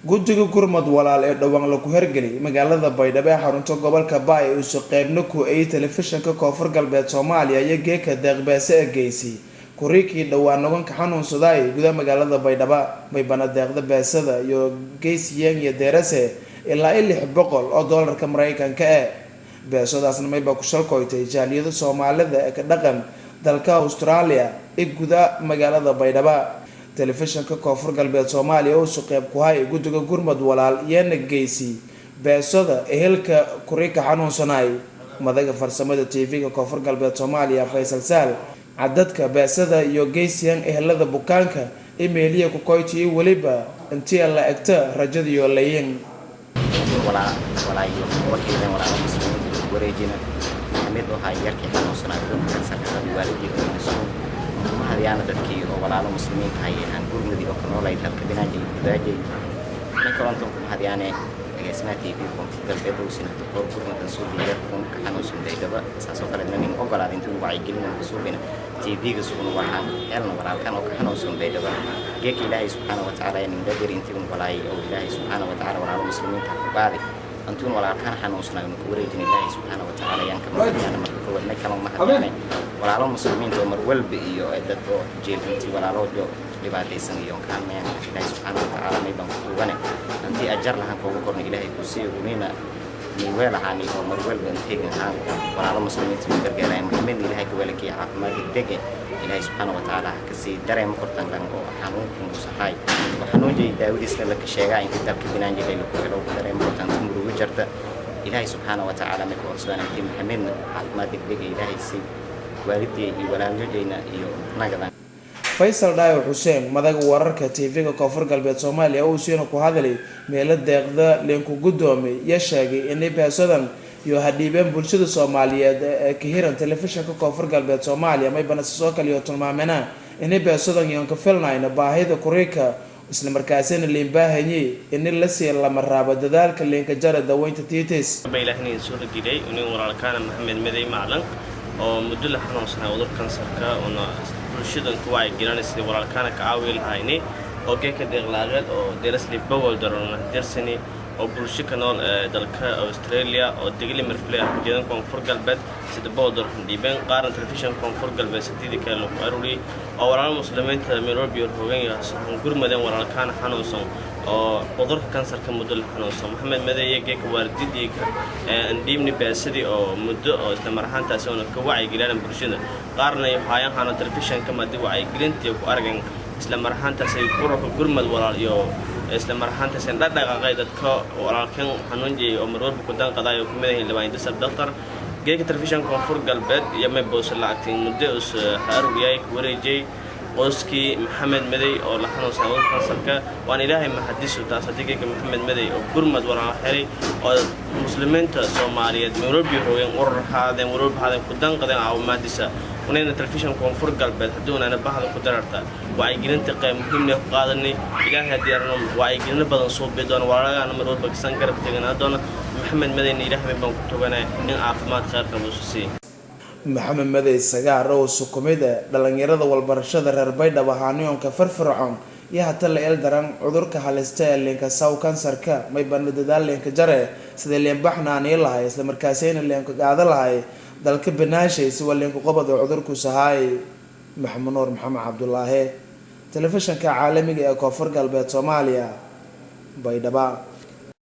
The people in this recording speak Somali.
guddiga gurmad walaal ee dhawaan lagu hergelay magaalada Baydhabo ee xarunta gobolka Baay oo soo qaybna ku ay telefishinka Koonfur Galbeed Soomaaliya iyo geeka deeqbeese ee geysay kuriikii dhawaan noqonka xanuunsaday gudaha magaalada Baydhabo may bana deeqda beesada iyo geysiyeen iyo deerase ilaa $600 Mareykanka ah beesadaasna may ba ku shalkoytay jaaliyada Soomaalida ee ka dhaqan dalka Australia ee gudaha magaalada Baydhabo telefishinka Koonfur Galbeed Soomaaliya oo soo qayb ku hay guddiga gurmad walaal yeena geysay beesada ehelka kuriika xanuunsanay madaga farsamada TV-ga Koonfur Galbeed Soomaaliya Faysal Saal cadadka beesada iyo geysiyeen ehelada bukaanka emailiya ku koytii waliba intii la egta rajada iyo leeyin walaayo wakiilan walaalo muslimin wareejina mid waxa yarkii xanuunsanay kansarka waalidii hadiyana dadkii oo walaalo muslimiin hayeen gurmudi oo kanoolay dalka binaanjay gudaajay ninkaantu hadiyane isma TV Koonfur Galbeed oo sinada gurmada soo diyaar kun xanuunsan Baydhabo saasoo kale nin ogolaad intuu wacyi gelin soo bina TV-ga soo waxaan helna walaalkan oo xanuunsan Baydhabo geeki Ilaahay subhanahu wa ta'ala in dadiri intii walaay oo Ilaahay subhanahu wa ta'ala walaalo muslimiin ka baadi antuun walaalkan xanuunsan ku wareejin Ilaahay subhanahu wa ta'ala yan kama yana marka wadna kala ma hadane walaalo muslimiin oo mar walba iyo dadka jeelintii walaalo dhibaataysan iyo kaalmeen Ilaahay subhanahu wa ta'ala may ban ku wane antii ajar lahan ko qorna Ilaahay ku sii ugunina ni weelahaani oo mar walba inteegan haan walaalo muslimiin oo gargaarayaan Muhammad Ilaahay ku walakii caafimaad degdeg Ilaahay subhanahu wa ta'ala ka sii dareemo kortan kan oo xanuunku sahay waxaan jeey daawadiisna la ka sheegay in dalka binaanjay la ku helo dareemo kortan murugo jarta Ilaahay subhanahu wa ta'ala ma ku orsadaan intii Muhammad caafimaad degdeg Ilaahay sii waalidii iyo walaaljoojayna iyo nagadan Faysal Daayo Hussein madaga wararka TV-ga Koonfur Galbeed Soomaaliya oo soo ku hadlay meel deeqda leenku gudoomay ya sheegay in beesadan iyo hadhiibeen bulshada Soomaaliyeed ee ka hiran telefishinka Koonfur Galbeed Soomaaliya may bana soo kaliyo tilmaamena in beesadan iyo ka filnayna baahida kuriika isla markaasina leen baahayay in la sii la maraba dadaalka leenka jara daweynta tiitis baylahni soo dhigay inuu walaalkaan Maxamed Maday Maclan oo muddo la xanuunsanaa cudurka kansarka oo bulshada ku ay gelinaysa walaalkaan ka caawil hayni oo geeka deeqlaaqad oo deelasli bawol darona dersani oo bulsho ka nool dalka Australia oo digli marflay jeedan Koonfur Galbeed sida bawdar diiban qaaran telefishin Koonfur Galbeed sidii kale loo aruri oo walaal muslimiinta Nairobi hoggaan yahay gurmadan walaalkaan xanuunsan oo cudurka kansarka muddo la xanuunsan Maxamed Maday geeka waalidiinka andimni beesadii oo muddo oo isla marxantaas oo ka wacyi gelin bulshada qaarna ay hayaan telefishinka madii wacyi gelintii ku argan isla marxantaas ay gurmad walaal iyo isla marxantaas in dhaqaaqay dadka walaalkan xanuunjay oo marwalba ku danqaday oo kumadahay labaan dasab doctor geeka telefishin Koonfur Galbeed iyo may boos lacagtiin muddo us harugay ku wareejay qoyskii Maxamed Maday oo la xanuunsan kansarka waan Ilaahay mahadiisu taas adiga Maxamed Maday oo gurmad walaal xiri oo muslimiinta Soomaaliyeed Nairobi hooyan warhaadeen ku danqadeen caawimaadisa ونحن تلفزيون كونفور قلبت هدونا أنا بحث قدرته وعيقلنا تقيم مهم قادني إلهي ديارنا وعيقلنا بدن صوب بدون وراء أنا مرور باكستان قرب تجنا دونا محمد مدني إلهي بنكتبنا إن عافمات خير كموسسي محمد مدني السجار روس وكميدة دلنيرة والبرشة الربيدة وهانيون كفرفرعون يا حتى اللي يلدرن عذرك حالستة اللي كساو كانسر كا ما يبان الدال اللي كجرى سيد اللي ينبحنا عن يلا هاي إسلام مركزين اللي قاعد لها هاي dalka banaashay si waliin ku qabado cudurku sahay Maxamed Nuur Maxamed Cabdullaahi telefishinka caalamiga ee Koonfur Galbeed Soomaaliya Baydhabo